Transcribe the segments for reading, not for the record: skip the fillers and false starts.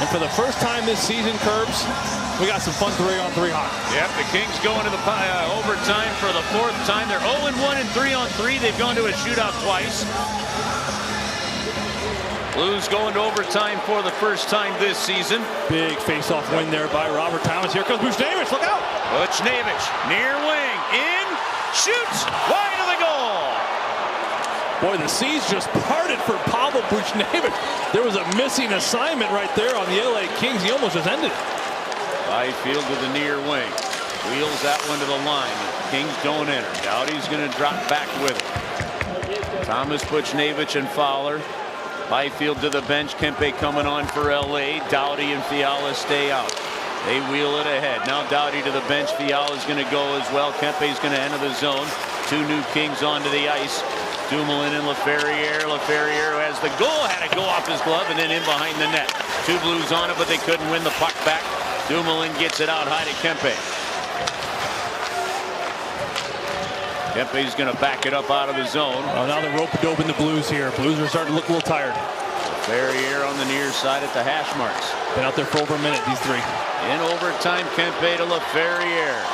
And for the first time this season, Curbs, we got some fun 3-on-3 hockey. Yep, the Kings going to the overtime for the 4th time. They're 0-1 in 3-on-3. They've gone to a shootout twice. Blues going to overtime for the first time this season. Big face-off win there by Robert Thomas. Here comes Buchnevich. Look out! Buchnevich, near wing, in, shoots, wide of the goal. Boy, the seas just parted for Pavel Buchnevich. There was a missing assignment right there on the LA Kings. He almost just ended it. Byfield to the near wing. Wheels that one to the line. Kings don't enter. Doughty's going to drop back with it. Thomas, Buchnevich, and Fowler. Byfield to the bench. Kempe coming on for LA. Doughty and Fiala stay out. They wheel it ahead. Now Doughty to the bench. Fiala's going to go as well. Kempe's going to enter the zone. 2 new Kings onto the ice. Dumoulin and Laferriere. Laferriere, who has the goal, had to go off his glove and then in behind the net. 2 Blues on it, but they couldn't win the puck back. Dumoulin gets it out high to Kempe. Kempe's going to back it up out of the zone. Oh, now they're rope-a-dope in the Blues here. Blues are starting to look a little tired. Laferriere on the near side at the hash marks. Been out there for over a minute, these 3. In overtime, Kempe to Laferriere.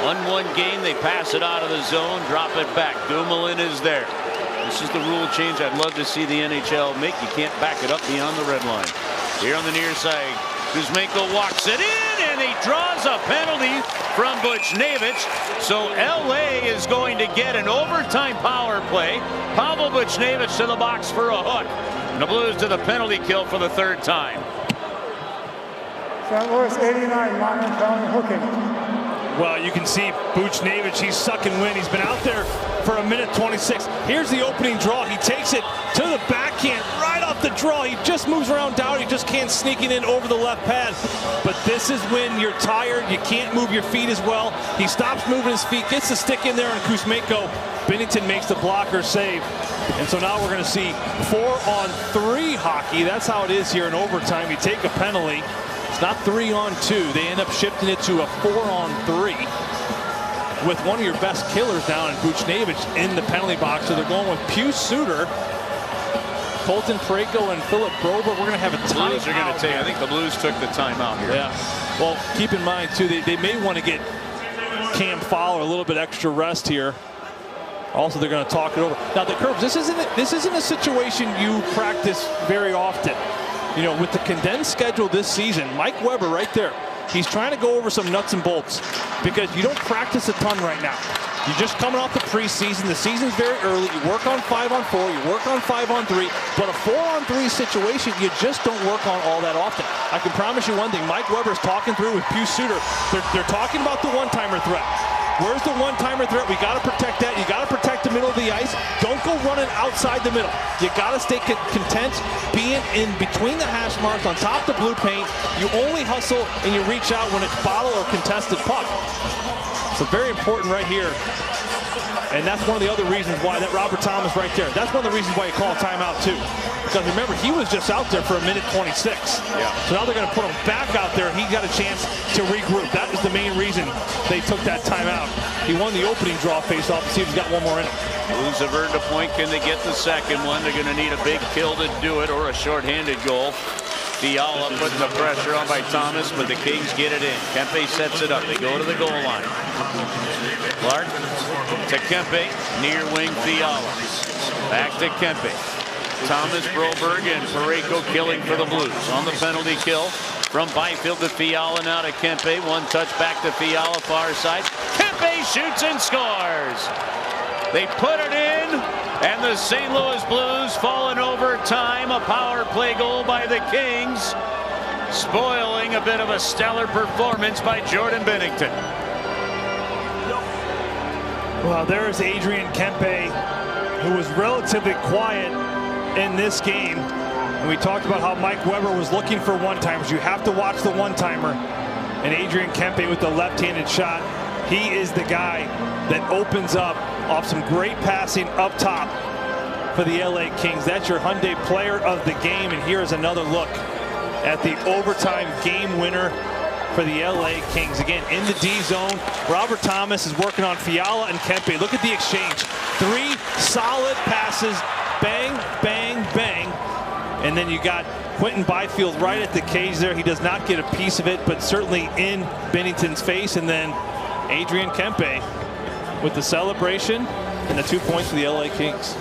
1-1 game. They pass it out of the zone, drop it back. Dumoulin is there. This is the rule change I'd love to see the NHL make. You can't back it up beyond the red line. Here on the near side, Kuzmenko walks it in, and he draws a penalty from Buchnevich. So LA is going to get an overtime power play. Pavel Buchnevich to the box for a hook. And the Blues to the penalty kill for the 3rd time. St. Louis 89, minor penalty hooking. Well, you can see Buchnevich, he's sucking wind. He's been out there for 1:26. Here's the opening draw. He takes it to the backhand right off the draw. He just moves around Doughty, just can't sneak it in over the left pad. But this is when you're tired. You can't move your feet as well. He stops moving his feet, gets the stick in there on Kuzmenko. Bennington makes the blocker save. And so now we're going to see 4-on-3 hockey. That's how it is here in overtime. You take a penalty. It's not 3-on-2. They end up shifting it to a 4-on-3 with one of your best killers down in Buchnevich in the penalty box. So they're going with Pius Suter, Colton Parayko, and Philip Brober. We're going to have a timeout. Blues are going to take. I think the Blues took the timeout here. Yeah. Well, keep in mind too, they may want to get Cam Fowler a little bit extra rest here. Also, they're going to talk it over. Now, the Curbs, this isn't a situation you practice very often. You know, with the condensed schedule this season, Mike Weber right there, he's trying to go over some nuts and bolts because you don't practice a ton right now. You're just coming off the preseason. The season's very early. You work on 5-on-4, you work on 5-on-3, but a 4-on-3 situation, you just don't work on all that often. I can promise you one thing, Mike Weber's talking through with Pius Suter. They're talking about the one-timer threat. Where's the one-timer threat? We got to protect that. You got to protect the middle of the ice. Don't go running outside the middle. You got to stay content being in between the hash marks on top of the blue paint. You only hustle and you reach out when it's bottle or contested puck. So very important right here. And that's one of the other reasons why that Robert Thomas right there. That's one of the reasons why you call a timeout too. Because remember, he was just out there for 1:26. Yeah. So now they're going to put him back out there. He got a chance to regroup. That was the main reason they took that timeout. He won the opening draw face-off. See if he's got one more in it. Blues have earned a point. Can they get the second one? They're going to need a big kill to do it, or a shorthanded goal. Fiala putting the pressure on by Thomas, but the Kings get it in. Kempe sets it up. They go to the goal line. Clark to Kempe, near wing Fiala. Back to Kempe. Thomas, Broberg, and Parayko killing for the Blues. On the penalty kill from Byfield to Fiala, now to Kempe. One touch back to Fiala, far side. Kempe shoots and scores. They put it in, and the St. Louis Blues fall in overtime. A power play goal by the Kings, spoiling a bit of a stellar performance by Jordan Bennington. Well, there's Adrian Kempe, who was relatively quiet in this game. And we talked about how Mike Weber was looking for one-timers. You have to watch the one-timer. And Adrian Kempe with the left-handed shot. He is the guy that opens up off some great passing up top for the LA Kings. That's your Hyundai player of the game. And here is another look at the overtime game winner for the LA Kings. Again, in the D zone, Robert Thomas is working on Fiala and Kempe. Look at the exchange. 3 solid passes, bang, bang, bang. And then you got Quentin Byfield right at the cage there. He does not get a piece of it, but certainly in Bennington's face. And then Adrian Kempe with the celebration and the 2 points for the LA Kings.